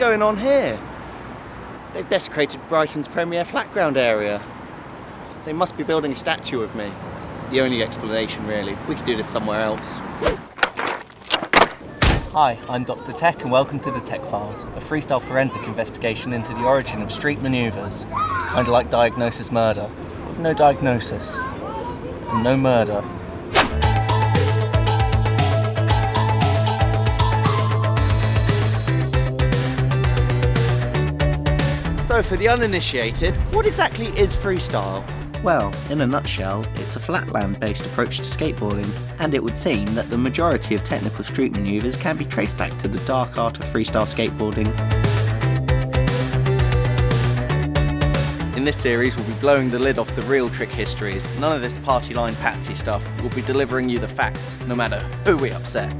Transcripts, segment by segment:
going on here? They've desecrated Brighton's premier flat ground area. They must be building a statue of me. The only explanation, really. We could do this somewhere else. Hi, I'm Dr. Tech and welcome to the Tech Files, a freestyle forensic investigation into the origin of street manoeuvres. It's kind of like diagnosis murder, with no diagnosis and no murder. So for the uninitiated, what exactly is freestyle? Well, in a nutshell, it's a flatland-based approach to skateboarding, and it would seem that the majority of technical street manoeuvres can be traced back to the dark art of freestyle skateboarding. In this series, we'll be blowing the lid off the real trick histories. None of this party line patsy stuff. We'll be delivering you the facts, no matter who we upset.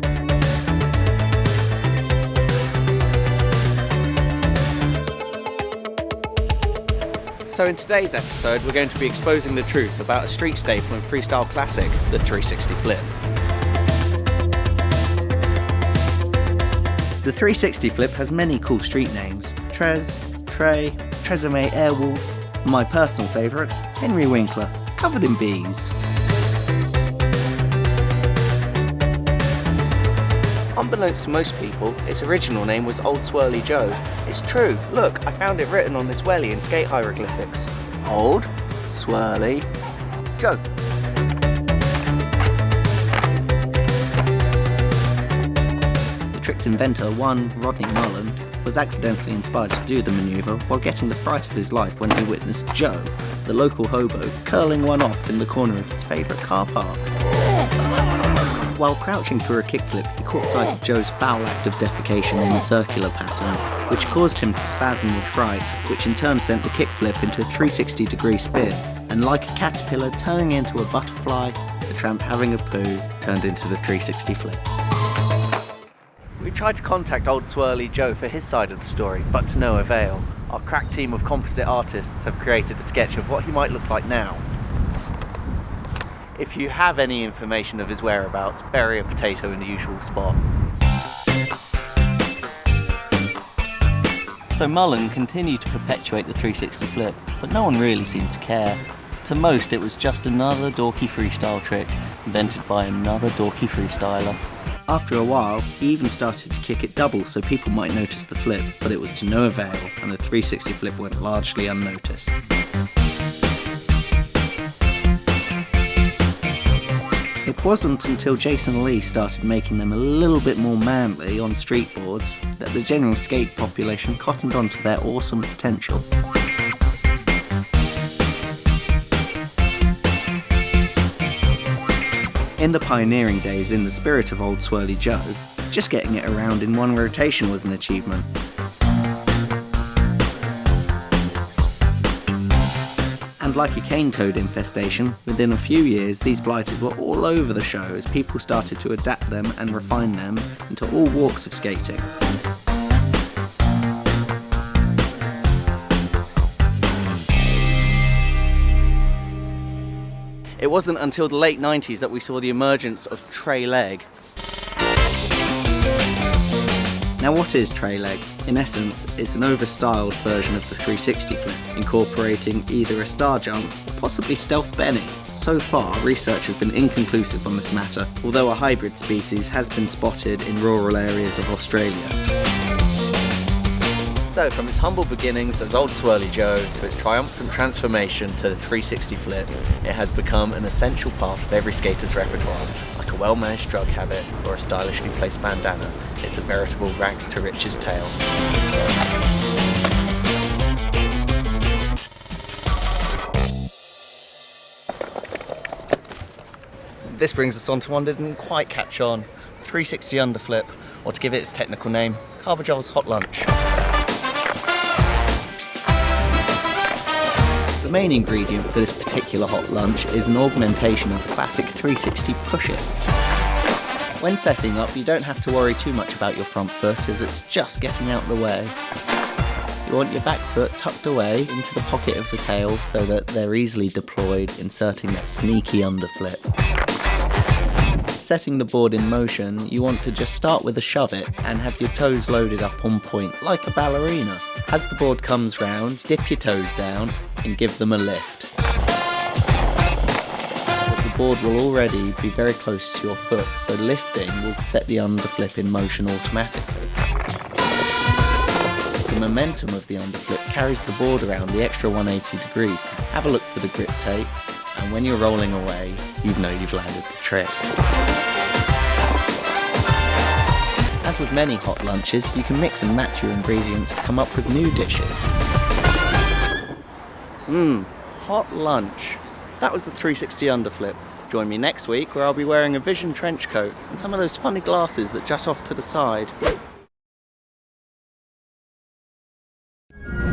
So in today's episode, we're going to be exposing the truth about a street staple and freestyle classic, the 360 flip. The 360 flip has many cool street names: Trez, Trey, Tresemme Airwolf, and my personal favourite, Henry Winkler, covered in bees. Unbeknownst to most people, its original name was Old Swirly Joe. It's true, look, I found it written on this welly in skate hieroglyphics. Old Swirly Joe. The trick's inventor, one Rodney Nolan, was accidentally inspired to do the manoeuvre while getting the fright of his life when he witnessed Joe, the local hobo, curling one off in the corner of his favourite car park. While crouching for a kickflip, he caught sight of Joe's foul act of defecation in a circular pattern, which caused him to spasm with fright, which in turn sent the kickflip into a 360-degree spin, and like a caterpillar turning into a butterfly, the tramp having a poo turned into the 360 flip. We tried to contact Old Swirly Joe for his side of the story, but to no avail. Our crack team of composite artists have created a sketch of what he might look like now. If you have any information of his whereabouts, bury a potato in the usual spot. So Mullen continued to perpetuate the 360 flip, but no one really seemed to care. To most, it was just another dorky freestyle trick, invented by another dorky freestyler. After a while, he even started to kick it double so people might notice the flip, but it was to no avail, and the 360 flip went largely unnoticed. It wasn't until Jason Lee started making them a little bit more manly on street boards that the general skate population cottoned onto their awesome potential. In the pioneering days, in the spirit of Old Swirly Joe, just getting it around in one rotation was an achievement. And like a cane toad infestation, within a few years these blighters were all over the show as people started to adapt them and refine them into all walks of skating. It wasn't until the late 90s that we saw the emergence of tray leg. Now what is tray leg? In essence, it's an over-styled version of the 360 flip, incorporating either a star jump or possibly stealth benny. So far, research has been inconclusive on this matter, although a hybrid species has been spotted in rural areas of Australia. So from its humble beginnings as Old Swirly Joe to its triumphant transformation to the 360 flip, it has become an essential part of every skater's repertoire. Like a well-managed drug habit or a stylishly placed bandana, it's a veritable rags to riches tale. This brings us on to one that didn't quite catch on, 360 underflip, or to give it its technical name, Carbajole's Hot Lunch. The main ingredient for this particular hot lunch is an augmentation of the classic 360 push-it. When setting up, you don't have to worry too much about your front foot as it's just getting out the way. You want your back foot tucked away into the pocket of the tail so that they're easily deployed, inserting that sneaky underflip. Setting the board in motion, you want to just start with a shove it and have your toes loaded up on point, like a ballerina. As the board comes round, dip your toes down and give them a lift. The board will already be very close to your foot, so lifting will set the underflip in motion automatically. The momentum of the underflip carries the board around the extra 180 degrees. Have a look for the grip tape, and when you're rolling away, you know you've landed the trick. As with many hot lunches, you can mix and match your ingredients to come up with new dishes. Hot lunch. That was the 360 underflip. Join me next week where I'll be wearing a Vision trench coat and some of those funny glasses that jut off to the side. The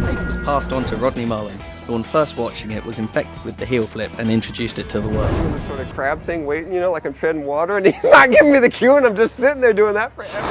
tape was passed on to Rodney Mullen, who on first watching it was infected with the heel flip and introduced it to the world. This sort of crab thing waiting, like I'm treading water, and he's not giving me the cue, and I'm just sitting there doing that forever.